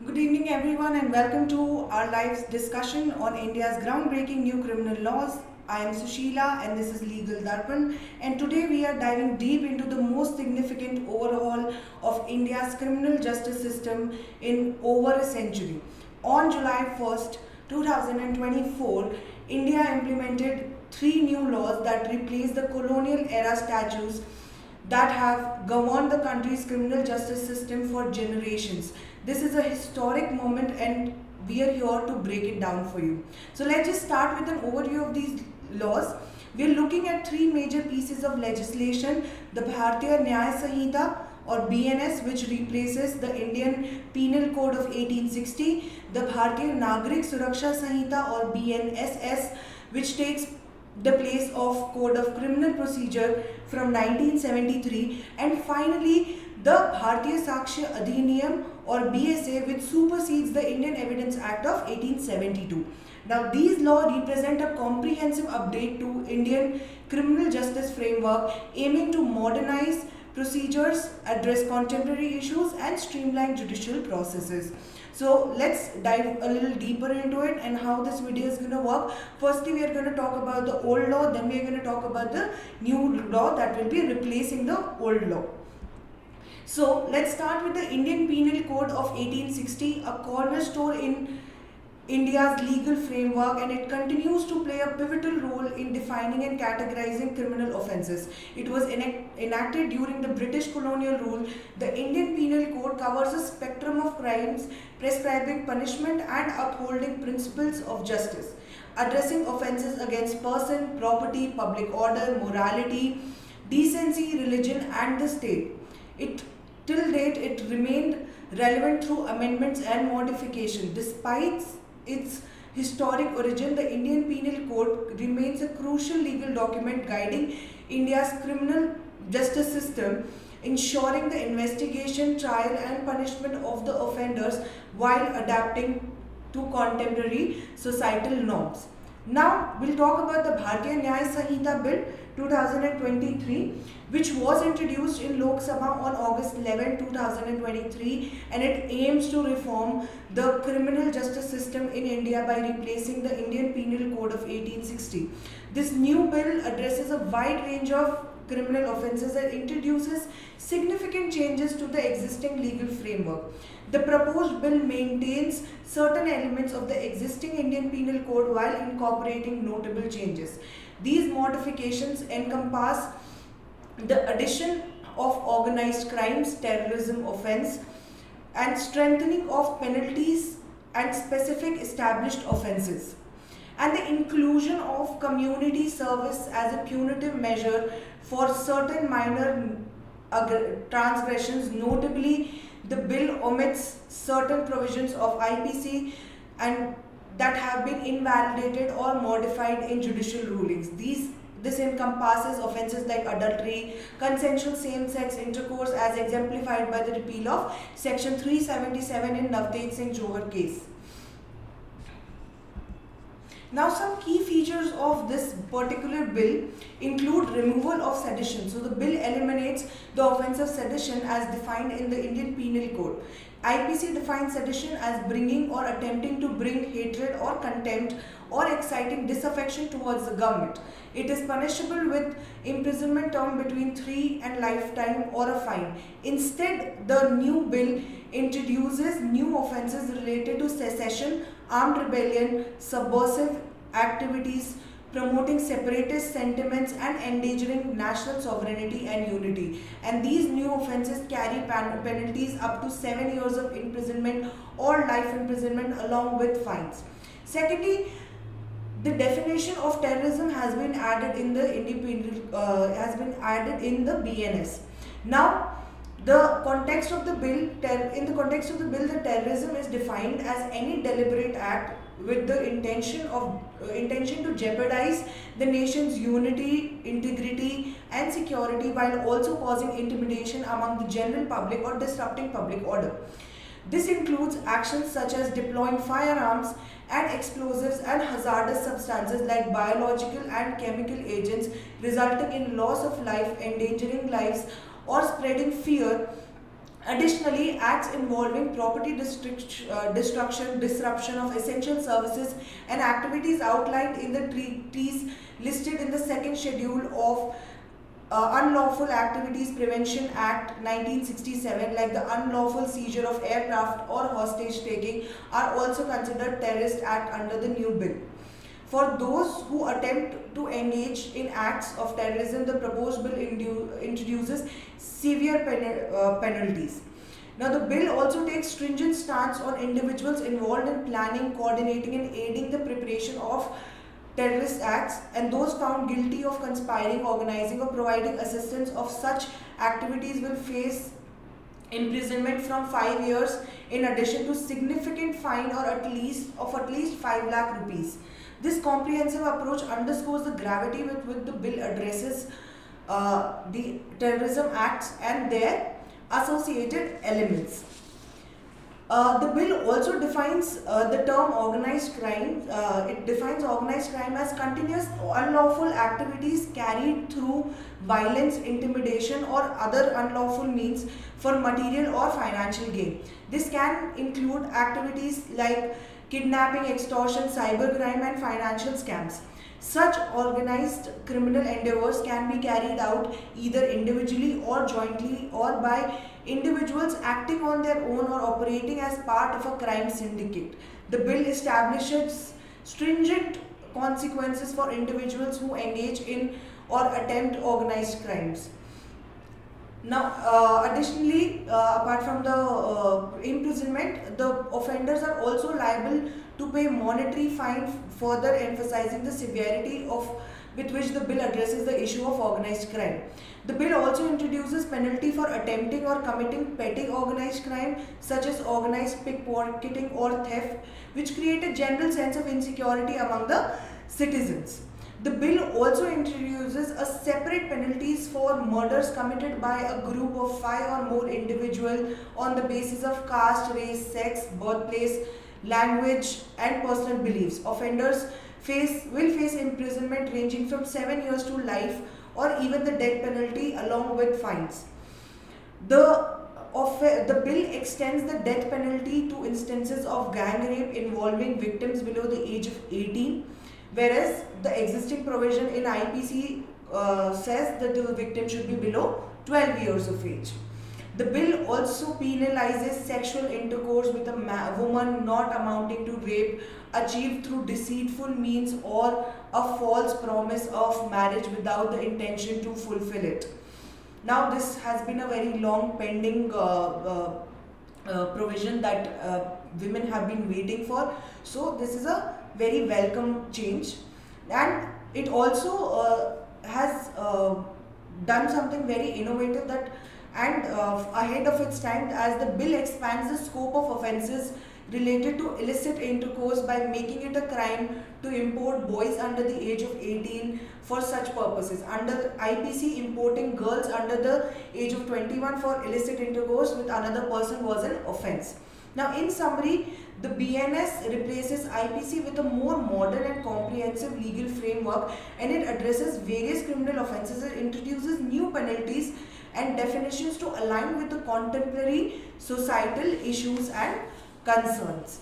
Good evening everyone and welcome to our live discussion on India's groundbreaking new criminal laws. I am Sushila and this is Legal Darpan, and today we are diving deep into the most significant overhaul of India's criminal justice system in over a century. On July 1st, 2024, India implemented three new laws that replaced the colonial era statutes that have governed the country's criminal justice system for generations. This is a historic moment and we are here to break it down for you. So let's just start with an overview of these laws. We are looking at three major pieces of legislation: the Bharatiya Nyaya Sanhita or BNS, which replaces the Indian Penal Code of 1860, the Bharatiya Nagrik Suraksha Sanhita or BNSS, which takes the place of Code of Criminal Procedure from 1973, and finally the Bharatiya Sakshya Adhiniyam or BSA, which supersedes the Indian Evidence Act of 1872. Now these laws represent a comprehensive update to Indian criminal justice framework, aiming to modernize procedures, address contemporary issues and streamline judicial processes. So let's dive a little deeper into it and how this video is going to work. Firstly, we are going to talk about the old law, then we are going to talk about the new law that will be replacing the old law. So let's start with the Indian Penal Code of 1860, a cornerstone in India's legal framework, and it continues to play a pivotal role in defining and categorizing criminal offences. It was enacted during the British colonial rule. The Indian Penal Code covers a spectrum of crimes, prescribing punishment and upholding principles of justice, addressing offences against person, property, public order, morality, decency, religion and the state. Till date, it remained relevant through amendments and modification. Despite its historic origin, the Indian Penal Code remains a crucial legal document guiding India's criminal justice system, ensuring the investigation, trial and punishment of the offenders while adapting to contemporary societal norms. Now we'll talk about the Bharatiya Nyaya Sanhita Bill 2023, which was introduced in Lok Sabha on August 11, 2023, and it aims to reform the criminal justice system in India by replacing the Indian Penal Code of 1860. This new bill addresses a wide range of criminal offences and introduces significant changes to the existing legal framework. The proposed bill maintains certain elements of the existing Indian Penal Code while incorporating notable changes. These modifications encompass the addition of organized crimes, terrorism offence, and strengthening of penalties and specific established offences, and the inclusion of community service as a punitive measure for certain minor transgressions. Notably, the bill omits certain provisions of IPC and that have been invalidated or modified in judicial rulings. This encompasses offences like adultery, consensual same-sex intercourse as exemplified by the repeal of Section 377 in Navtej Singh Johar case. Now, some key features of this particular bill include removal of sedition. So the bill eliminates the offence of sedition as defined in the Indian Penal Code. IPC defines sedition as bringing or attempting to bring hatred or contempt or exciting disaffection towards the government. It is punishable with imprisonment term between 3 and lifetime or a fine. Instead, the new bill introduces new offences related to secession, armed rebellion, subversive activities, promoting separatist sentiments and endangering national sovereignty and unity. And these new offences carry penalties up to 7 years of imprisonment or life imprisonment along with fines. Secondly, the definition of terrorism has been added in the BNS. Now, the context of the bill, the terrorism is defined as any deliberate act with the intention to jeopardize the nation's unity, integrity and security while also causing intimidation among the general public or disrupting public order. This includes actions such as deploying firearms and explosives and hazardous substances like biological and chemical agents, resulting in loss of life, endangering lives or spreading fear Additionally, acts involving property destruction, disruption of essential services and activities outlined in the treaties listed in the second schedule of Unlawful Activities Prevention Act 1967, like the unlawful seizure of aircraft or hostage taking, are also considered terrorist act under the new bill. For those who attempt to engage in acts of terrorism, the proposed bill introduces severe penalties. Now, the bill also takes stringent stance on individuals involved in planning, coordinating and aiding the preparation of terrorist acts, and those found guilty of conspiring, organizing or providing assistance of such activities will face imprisonment from 5 years in addition to significant fine or at least 5 lakh rupees. This comprehensive approach underscores the gravity with which the bill addresses the terrorism acts and their associated elements. The bill also defines the term organized crime. It defines organized crime as continuous unlawful activities carried through violence, intimidation or other unlawful means for material or financial gain. This can include activities like kidnapping, extortion, cybercrime and financial scams. Such organized criminal endeavors can be carried out either individually or jointly or by individuals acting on their own or operating as part of a crime syndicate. The bill establishes stringent consequences for individuals who engage in or attempt organized crimes. Now, additionally, apart from the imprisonment, the offenders are also liable to pay monetary fine, further emphasizing the severity with which the bill addresses the issue of organized crime. The bill also introduces penalty for attempting or committing petty organized crime such as organized pickpocketing or theft, which create a general sense of insecurity among the citizens. The bill also introduces a separate penalties for murders committed by a group of 5 or more individuals on the basis of caste, race, sex, birthplace, language and personal beliefs. Offenders will face imprisonment ranging from 7 years to life or even the death penalty along with fines. The bill extends the death penalty to instances of gang rape involving victims below the age of 18, whereas the existing provision in IPC says that the victim should be below 12 years of age. The bill also penalizes sexual intercourse with a woman not amounting to rape achieved through deceitful means or a false promise of marriage without the intention to fulfill it. Now, this has been a very long pending provision that women have been waiting for. So, this is a very welcome change, and it also has done something very innovative and ahead of its time, as the bill expands the scope of offences related to illicit intercourse by making it a crime to import boys under the age of 18 for such purposes. Under IPC, importing girls under the age of 21 for illicit intercourse with another person was an offence. Now, in summary, the BNS replaces IPC with a more modern and comprehensive legal framework, and it addresses various criminal offences. It introduces new penalties and definitions to align with the contemporary societal issues and concerns.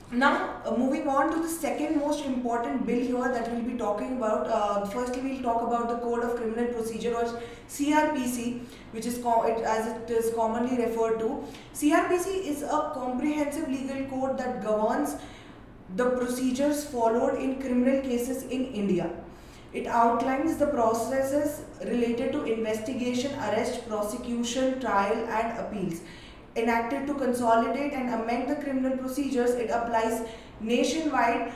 Now, moving on to the second most important bill here that we'll be talking about. Firstly, we'll talk about the Code of Criminal Procedure, or CRPC, which is as it is commonly referred to. CRPC is a comprehensive legal code that governs the procedures followed in criminal cases in India. It outlines the processes related to investigation, arrest, prosecution, trial and appeals. Enacted to consolidate and amend the criminal procedures, it applies nationwide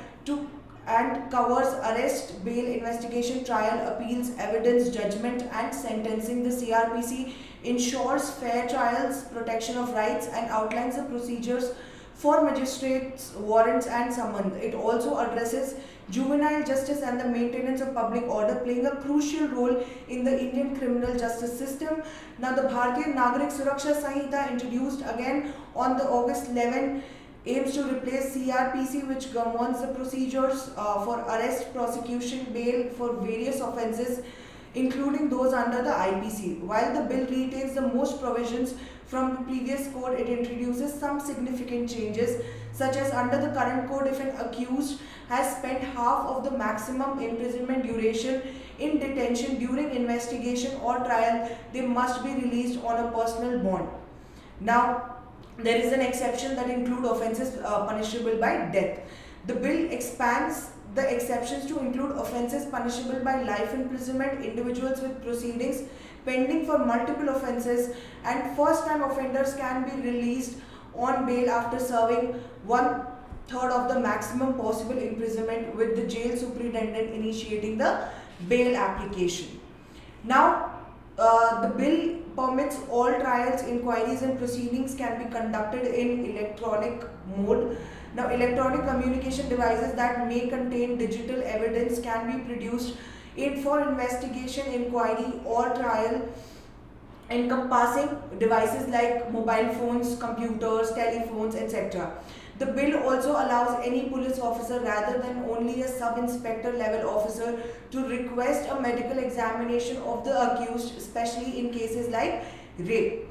and covers arrest, bail, investigation, trial, appeals, evidence, judgment and sentencing. The CRPC ensures fair trials, protection of rights and outlines the procedures for magistrates, warrants and summons. It also addresses juvenile justice and the maintenance of public order, playing a crucial role in the Indian criminal justice system. Now, the Bharatiya Nagarik Suraksha Sanhita, introduced again on the August 11, aims to replace CRPC, which governs the procedures for arrest, prosecution, bail for various offences including those under the IPC. While the bill retains the most provisions from the previous code, it introduces some significant changes, such as under the current code, if an accused has spent half of the maximum imprisonment duration in detention during investigation or trial, they must be released on a personal bond. Now, there is an exception that include offences punishable by death. The bill expands the exceptions to include offences punishable by life imprisonment, individuals with proceedings pending for multiple offences, and first-time offenders can be released on bail after serving 1/3 of the maximum possible imprisonment, with the jail superintendent initiating the bail application. Now, the bill permits all trials, inquiries and proceedings can be conducted in electronic mode. Now, electronic communication devices that may contain digital evidence can be produced for investigation, inquiry or trial, encompassing devices like mobile phones, computers, telephones, etc. The bill also allows any police officer rather than only a sub-inspector level officer to request a medical examination of the accused, especially in cases like rape.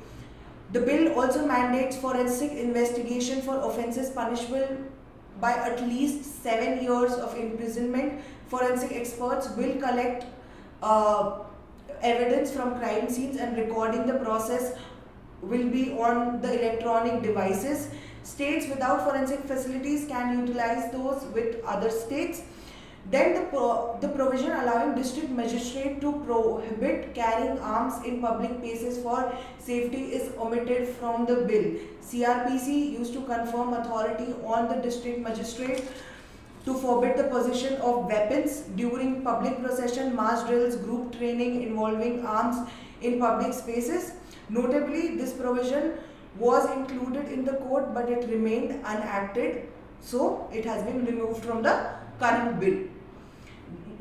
The bill also mandates forensic investigation for offences punishable by at least 7 years of imprisonment. Forensic experts will collect evidence from crime scenes, and recording the process will be on the electronic devices. States without forensic facilities can utilize those with other states. Then the provision allowing district magistrate to prohibit carrying arms in public places for safety is omitted from the bill. CRPC used to confirm authority on the district magistrate to forbid the possession of weapons during public procession, mass drills, group training involving arms in public spaces. Notably, this provision was included in the code, but it remained unacted, so it has been removed from the current bill.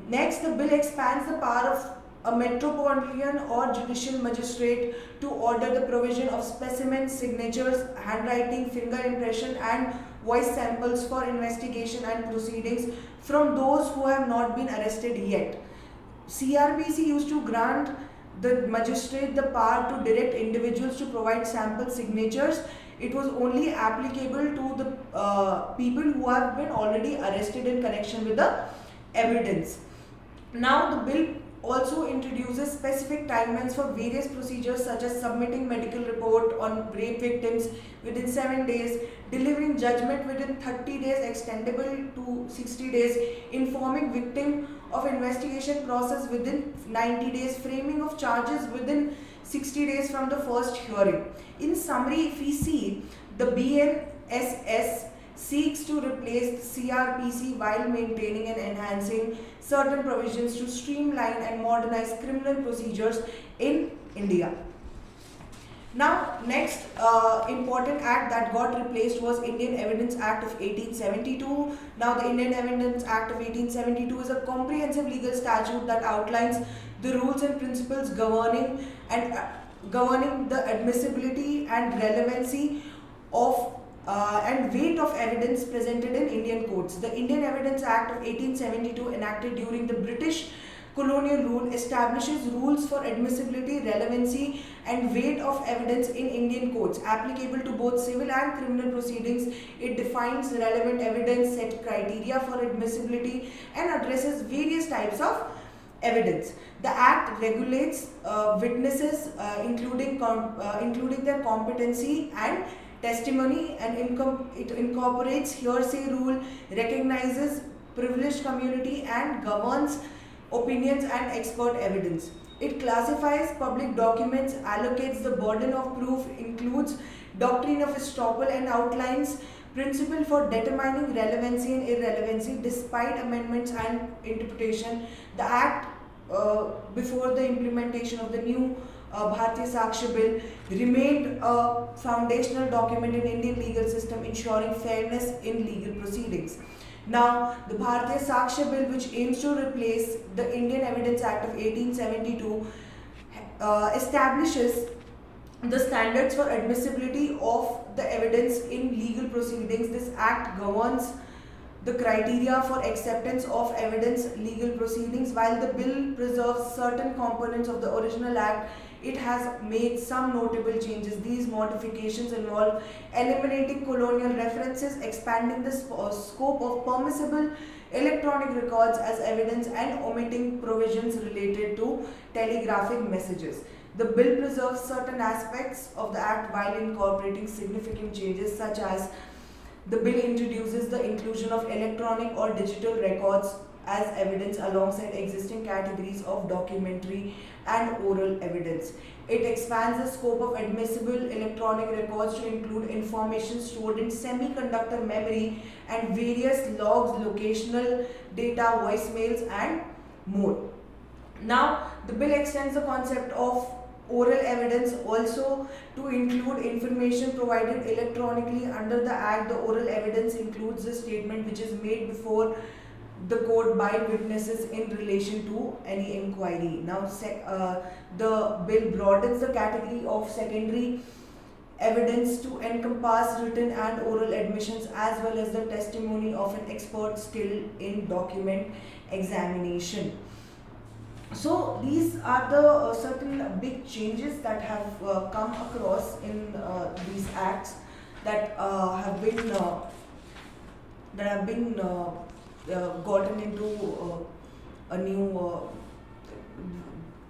Next, the bill expands the power of a metropolitan or judicial magistrate to order the provision of specimens, signatures, handwriting, finger impression and voice samples for investigation and proceedings from those who have not been arrested yet. CRPC used to grant the magistrate the power to direct individuals to provide sample signatures. It was only applicable to the people who have been already arrested in connection with the evidence. Now, the bill also introduces specific timelines for various procedures, such as submitting medical report on rape victims within 7 days, delivering judgment within 30 days extendable to 60 days, informing victim of investigation process within 90 days, framing of charges within 60 days from the first hearing. In summary, if we see, the BNSS seeks to replace the CRPC while maintaining and enhancing certain provisions to streamline and modernize criminal procedures in India. Now, next important act that got replaced was Indian Evidence Act of 1872. Now, the Indian Evidence Act of 1872 is a comprehensive legal statute that outlines the rules and principles governing the admissibility and relevancy of and weight of evidence presented in Indian courts. The Indian Evidence Act of 1872, enacted during the British colonial rule, establishes rules for admissibility, relevancy and weight of evidence in Indian courts applicable to both civil and criminal proceedings. It defines relevant evidence, set criteria for admissibility and addresses various types of evidence. The Act regulates witnesses, including their competency and testimony, and it incorporates hearsay rule, recognizes privileged community and governs opinions and expert evidence. It classifies public documents, allocates the burden of proof, includes doctrine of estoppel and outlines principle for determining relevancy and irrelevancy despite amendments and interpretation. The Act before the implementation of the new Bharatiya Sakshya Bill remained a foundational document in Indian legal system, ensuring fairness in legal proceedings. Now, the Bharatiya Sakshya Bill, which aims to replace the Indian Evidence Act of 1872, establishes the standards for admissibility of the evidence in legal proceedings. This act governs the criteria for acceptance of evidence legal proceedings. While the bill preserves certain components of the original act, it has made some notable changes. These modifications involve eliminating colonial references, expanding the scope of permissible electronic records as evidence, and omitting provisions related to telegraphic messages. The bill preserves certain aspects of the Act while incorporating significant changes, such as the bill introduces the inclusion of electronic or digital records as evidence alongside existing categories of documentary and oral evidence. It expands the scope of admissible electronic records to include information stored in semiconductor memory and various logs, locational data, voicemails, and more. Now, the bill extends the concept of oral evidence also to include information provided electronically. Under the Act, the oral evidence includes the statement which is made before the court by witnesses in relation to any inquiry. Now, the bill broadens the category of secondary evidence to encompass written and oral admissions as well as the testimony of an expert skilled in document examination. So these are the certain big changes that have come across in these acts that have been gotten into a new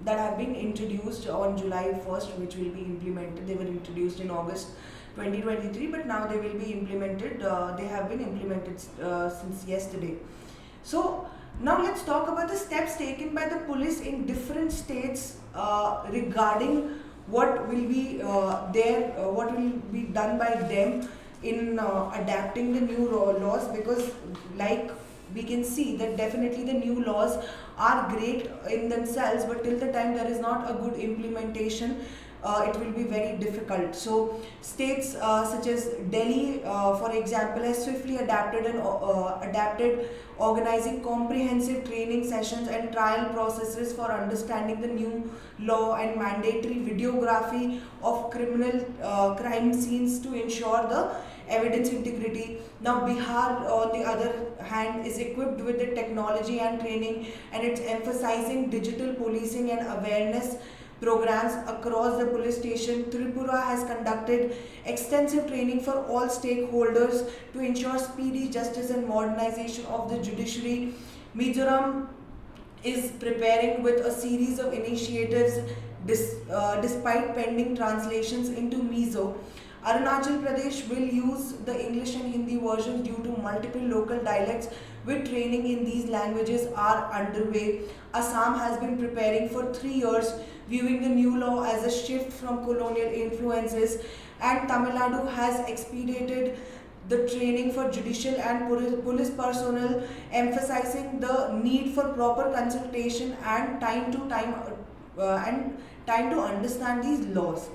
that have been introduced on July 1st, which will be implemented. They were introduced in August 2023, but now they will be implemented. They have been implemented since yesterday. So now let's talk about the steps taken by the police in different states regarding what will be what will be done by them in adapting the new laws, because like we can see that definitely the new laws are great in themselves, but till the time there is not a good implementation, it will be very difficult. So states such as Delhi, for example, has swiftly adapted organizing comprehensive training sessions and trial processes for understanding the new law and mandatory videography of criminal crime scenes to ensure the evidence integrity. Now Bihar, on the other hand, is equipped with the technology and training, and it's emphasizing digital policing and awareness programs across the police station. Tripura has conducted extensive training for all stakeholders to ensure speedy justice and modernization of the judiciary. Mizoram is preparing with a series of initiatives despite pending translations into Mizo. Arunachal Pradesh will use the English and Hindi versions due to multiple local dialects, with training in these languages are underway. Assam has been preparing for 3 years, viewing the new law as a shift from colonial influences, and Tamil Nadu has expedited the training for judicial and police personnel, emphasizing the need for proper consultation and time to understand these laws.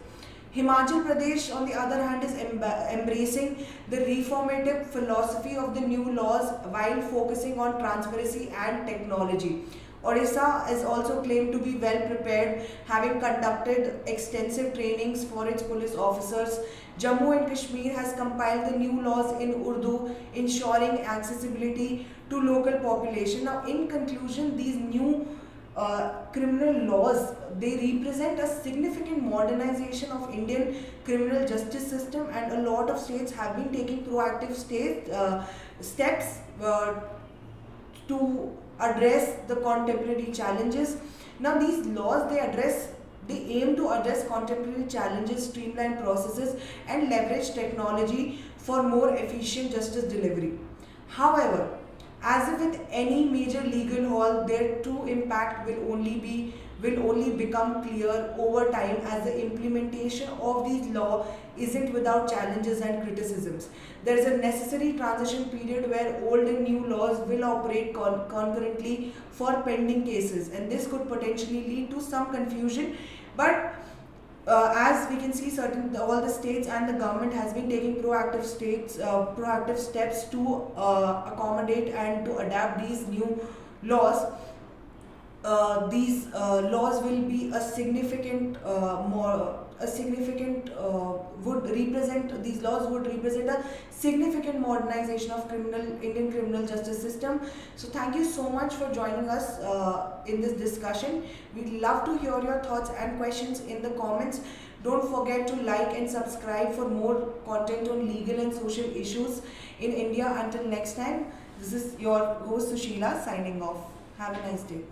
Himachal Pradesh, on the other hand, is embracing the reformative philosophy of the new laws while focusing on transparency and technology. Odisha is also claimed to be well prepared, having conducted extensive trainings for its police officers. Jammu and Kashmir has compiled the new laws in Urdu, ensuring accessibility to local population. Now, in conclusion, these new criminal laws, they represent a significant modernization of Indian criminal justice system, and a lot of states have been taking proactive steps to address the contemporary challenges. Now these laws, they aim to address contemporary challenges, streamline processes, and leverage technology for more efficient justice delivery. However, as if with any major legal haul, their true impact will only become clear over time, as the implementation of these laws isn't without challenges and criticisms. There is a necessary transition period where old and new laws will operate concurrently for pending cases, and this could potentially lead to some confusion. But as we can see, all the states and the government has been taking proactive steps to accommodate and to adapt these new laws. These laws will be a significant would these laws would represent a significant modernization of Indian criminal justice system. So thank you so much for joining us in this discussion. We'd love to hear your thoughts and questions in the comments. Don't forget to like and subscribe for more content on legal and social issues in India. Until next time, this is your host Sushila signing off. Have a nice day.